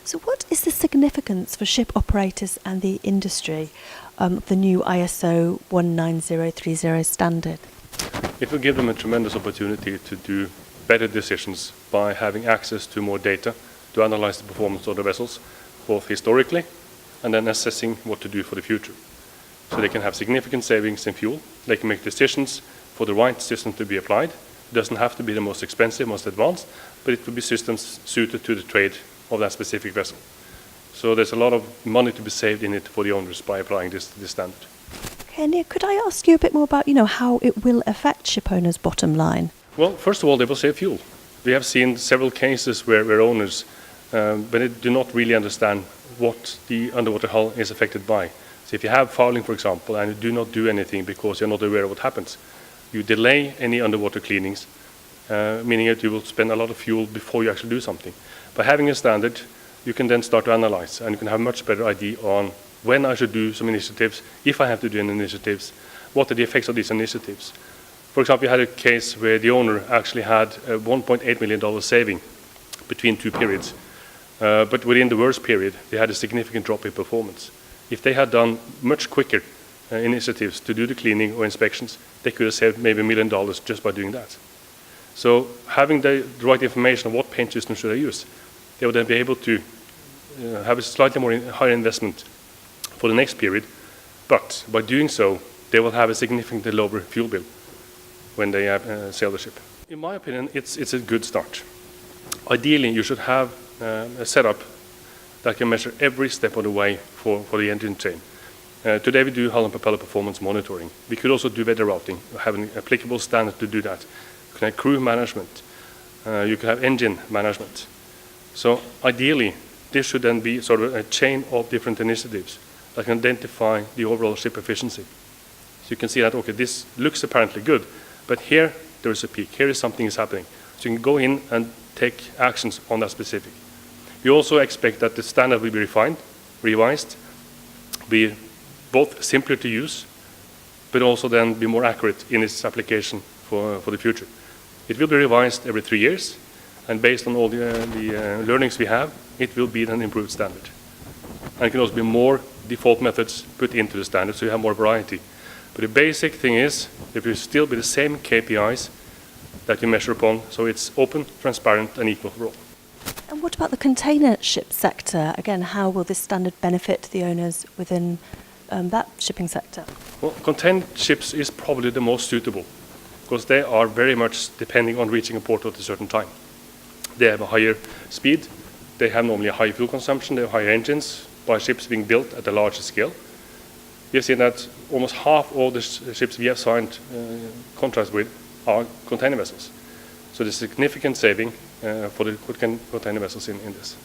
So what is the significance for ship operators and the industry of the new ISO 19030 standard? It will give them a tremendous opportunity to do better decisions by having access to more data to analyze the performance of the vessels, both historically and then assessing what to do for the future. So they can have significant savings in fuel. They can make decisions for the right system to be applied. It doesn't have to be the most expensive, most advanced, but it will be systems suited to the trade of that specific vessel. So there's a lot of money to be saved in it for the owners by applying this standard. Okay, Neil, could I ask you a bit more about, how it will affect ship owners' bottom line? Well, first of all, they will save fuel. We have seen several cases where owners, but they do not really understand what the underwater hull is affected by. So if you have fouling, for example, and you do not do anything because you're not aware of what happens, you delay any underwater cleanings, meaning that you will spend a lot of fuel before you actually do something. By having a standard, you can then start to analyze, and you can have a much better idea on when I should do some initiatives, if I have to do any initiatives, what are the effects of these initiatives. For example, you had a case where the owner actually had a $1.8 million saving between two periods. But within the worst period, they had a significant drop in performance. If they had done much quicker initiatives to do the cleaning or inspections, they could have saved maybe $1 million just by doing that. So having the right information on what paint system should I use, they would then be able to have a slightly more higher investment for the next period, but by doing so, they will have a significantly lower fuel bill when they sail the ship. In my opinion, it's a good start. Ideally, you should have a setup that can measure every step of the way for the engine chain. Today we do hull and propeller performance monitoring. We could also do weather routing, have an applicable standard to do that. You can have crew management. You can have engine management. So ideally, this should then be sort of a chain of different initiatives that can identify the overall ship efficiency. So you can see that, okay, this looks apparently good, but here there is a peak, here is something is happening. So you can go in and take actions on that specific. We also expect that the standard will be revised, be both simpler to use, but also then be more accurate in its application for the future. It will be revised every 3 years, and based on all the learnings we have, it will be an improved standard. And it can also be more default methods put into the standard, so you have more variety. But the basic thing is, it will still be the same KPIs that you measure upon, so it's open, transparent, and equal for all. And what about the container ship sector? Again, how will this standard benefit the owners within that shipping sector? Well, container ships is probably the most suitable, because they are very much depending on reaching a port at a certain time. They have a higher speed, they have normally a high fuel consumption, they have higher engines, by ships being built at a larger scale. We have seen that almost half of the ships we have signed contracts with are container vessels. So there's significant saving for the container vessels in this.